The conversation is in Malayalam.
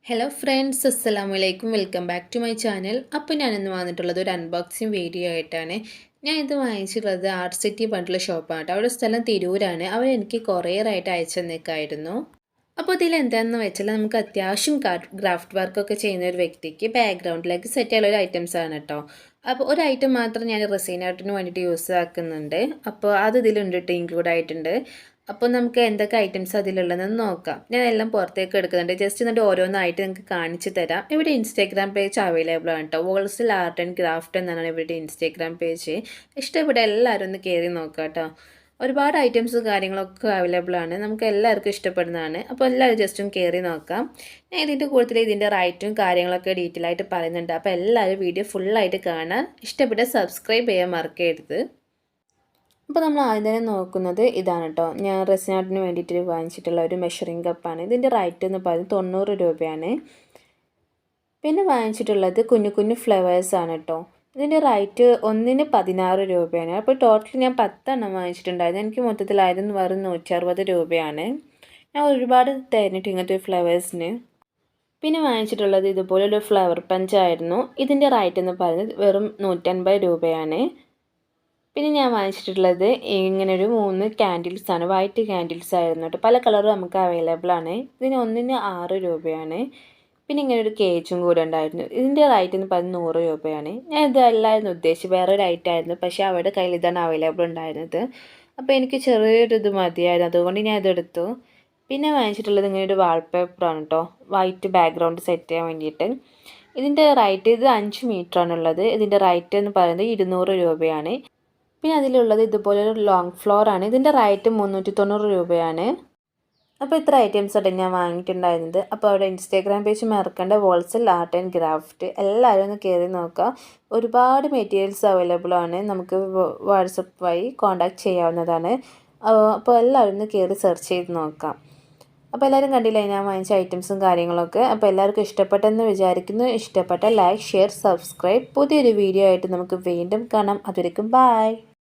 ഹലോ ഫ്രണ്ട്സ്, അസ്സലാമു അലൈക്കും. Welcome back to my channel. അപ്പോൾ ഞാനിന്ന് വന്നിട്ടുള്ളത് ഒരു അൺബോക്സിങ് വീഡിയോ ആയിട്ടാണ്. ഞാൻ ഇത് വാങ്ങിച്ചിട്ടുള്ളത് ആർട്ട് സിറ്റി പറഞ്ഞിട്ടുള്ള ഷോപ്പാണ്. അവിടെ സ്ഥലം തിരൂരാണ്. അവർ എനിക്ക് കൊറിയറായിട്ട് അയച്ചു തന്നേക്കായിരുന്നു. അപ്പോൾ ഇതിൽ എന്താണെന്ന് വെച്ചാൽ നമുക്ക് അത്യാവശ്യം ക്രാഫ്റ്റ് വർക്കൊക്കെ ചെയ്യുന്ന ഒരു വ്യക്തിക്ക് ബാക്ക്ഗ്രൗണ്ടിലേക്ക് സെറ്റ് ചെയ്യാനുള്ള ഒരു ഐറ്റംസ് ആണ് കേട്ടോ. അപ്പോൾ ഒരു ഐറ്റം മാത്രം ഞാൻ റെസീൻ ആർട്ടിന് വേണ്ടിയിട്ട് യൂസ് ആക്കുന്നുണ്ട്. അപ്പോൾ അത് ഇതിലുണ്ട് കേട്ടോ, ഇൻക്ലൂഡ് ആയിട്ടുണ്ട്. അപ്പോൾ നമുക്ക് എന്തൊക്കെ ഐറ്റംസ് അതിലുള്ളതെന്ന് നോക്കാം. ഞാൻ എല്ലാം പുറത്തേക്ക് എടുക്കുന്നുണ്ട്. ജസ്റ്റ് എന്നിട്ട് ഓരോന്നായിട്ട് നിങ്ങൾക്ക് കാണിച്ചു തരാം. ഇവിടെ ഇൻസ്റ്റാഗ്രാം പേജ് അവൈലബിൾ ആണ് കേട്ടോ. വോൾസിൽ ആർട്ട് ആൻഡ് ക്രാഫ്റ്റ് എന്നാണ് ഇവിടെ ഇൻസ്റ്റാഗ്രാം പേജ്. ഇഷ്ടപ്പെട്ട എല്ലാവരും ഒന്ന് കയറി നോക്കാം കേട്ടോ. ഒരുപാട് ഐറ്റംസ് കാര്യങ്ങളൊക്കെ അവൈലബിൾ ആണ്. നമുക്ക് എല്ലാവർക്കും ഇഷ്ടപ്പെടുന്നതാണ്. അപ്പോൾ എല്ലാവരും ജസ്റ്റും കയറി നോക്കാം. ഞാൻ ഇതിൻ്റെ കൂട്ടത്തിൽ ഇതിൻ്റെ റൈറ്റും കാര്യങ്ങളൊക്കെ ഡീറ്റെയിൽ ആയിട്ട് പറയുന്നുണ്ട്. അപ്പോൾ എല്ലാവരും വീഡിയോ ഫുള്ളായിട്ട് കാണാൻ ഇഷ്ടപ്പെട്ട സബ്സ്ക്രൈബ് ചെയ്യാൻ മറക്കരുത്. അപ്പോൾ നമ്മൾ ആദ്യം തന്നെ നോക്കുന്നത് ഇതാണ് കേട്ടോ. ഞാൻ റെസിനാർട്ടിന് വേണ്ടിയിട്ട് വാങ്ങിച്ചിട്ടുള്ള ഒരു മെഷറിംഗ് കപ്പാണ്. ഇതിൻ്റെ റേറ്റ് എന്ന് പറയുന്നത് 90 രൂപയാണ്. പിന്നെ വാങ്ങിച്ചിട്ടുള്ളത് കുഞ്ഞു കുഞ്ഞു ഫ്ലവേഴ്സാണ് കേട്ടോ. ഇതിൻ്റെ റേറ്റ് ഒന്നിന് 16 രൂപയാണ്. അപ്പോൾ ടോട്ടൽ ഞാൻ 10 എണ്ണം വാങ്ങിച്ചിട്ടുണ്ടായിരുന്നു. എനിക്ക് മൊത്തത്തിലായിരുന്നു വെറും 160 രൂപയാണ്. ഞാൻ ഒരുപാട് തരുന്നിട്ട് ഇങ്ങനത്തെ ഫ്ലവേഴ്സിന്. പിന്നെ വാങ്ങിച്ചിട്ടുള്ളത് ഇതുപോലൊരു ഫ്ലവർ പഞ്ചായിരുന്നു. ഇതിൻ്റെ റേറ്റ് എന്ന് പറയുന്നത് വെറും 150 രൂപയാണ്. പിന്നെ ഞാൻ വാങ്ങിച്ചിട്ടുള്ളത് ഇങ്ങനൊരു 3 ക്യാൻഡിൽസാണ്. വൈറ്റ് ക്യാൻഡിൽസ് ആയിരുന്നു കേട്ടോ. പല കളറും നമുക്ക് അവൈലബിൾ ആണ്. ഇതിന് ഒന്നിന് 6 രൂപയാണ്. പിന്നെ ഇങ്ങനെ ഒരു കേജും കൂടെ ഉണ്ടായിരുന്നു. ഇതിൻ്റെ റേറ്റ് എന്ന് പറയുന്നത് 100 രൂപയാണ്. ഞാൻ ഇതല്ലായിരുന്നു ഉദ്ദേശിച്ചത്, വേറൊരു ഐറ്റം ആയിരുന്നു. പക്ഷേ അവരുടെ കയ്യിൽ ഇതാണ് അവൈലബിൾ ഉണ്ടായിരുന്നത്. അപ്പോൾ എനിക്ക് ചെറിയൊരു ഇത് മതിയായിരുന്നു, അതുകൊണ്ട് ഞാൻ ഇതെടുത്തു. പിന്നെ വാങ്ങിച്ചിട്ടുള്ളത് ഇങ്ങനെ ഒരു വാൾപേപ്പറാണ് കേട്ടോ, വൈറ്റ് ബാക്ക്ഗ്രൗണ്ട് സെറ്റ് ചെയ്യാൻ വേണ്ടിയിട്ട്. ഇതിൻ്റെ റേറ്റ് ഇത് 5 മീറ്ററാണുള്ളത്. ഇതിൻ്റെ റേറ്റ് എന്ന് പറയുന്നത് 200 രൂപയാണ്. പിന്നെ അതിലുള്ളത് ഇതുപോലൊരു ലോങ് ഫ്ലോർ ആണ്. ഇതിൻ്റെ റേറ്റ് 390 രൂപയാണ്. അപ്പോൾ ഇത്ര ഐറ്റംസാണ് ഞാൻ വാങ്ങിയിട്ടുണ്ടായിരുന്നത്. അപ്പോൾ അവിടെ ഇൻസ്റ്റാഗ്രാം പേജ് മറക്കേണ്ട, വോൾസിൽ ആർട്ട് ആൻഡ് ക്രാഫ്റ്റ്. എല്ലാവരും ഒന്ന് കയറി നോക്കുക. ഒരുപാട് മെറ്റീരിയൽസ് അവൈലബിൾ ആണ്. നമുക്ക് വാട്സപ്പ് വഴി കോൺടാക്ട് ചെയ്യാവുന്നതാണ്. അപ്പോൾ എല്ലാവരും ഒന്ന് കയറി സെർച്ച് ചെയ്ത് നോക്കാം. അപ്പോൾ എല്ലാവരും കണ്ടില്ലേ ഞാൻ വാങ്ങിച്ച ഐറ്റംസും കാര്യങ്ങളൊക്കെ. അപ്പോൾ എല്ലാവർക്കും ഇഷ്ടപ്പെട്ടെന്ന് വിചാരിക്കുന്നു. ഇഷ്ടപ്പെട്ട ലൈക്ക്, ഷെയർ, സബ്സ്ക്രൈബ്. പുതിയൊരു വീഡിയോ ആയിട്ട് നമുക്ക് വീണ്ടും കാണാം. അതുവരെക്കും ബൈ.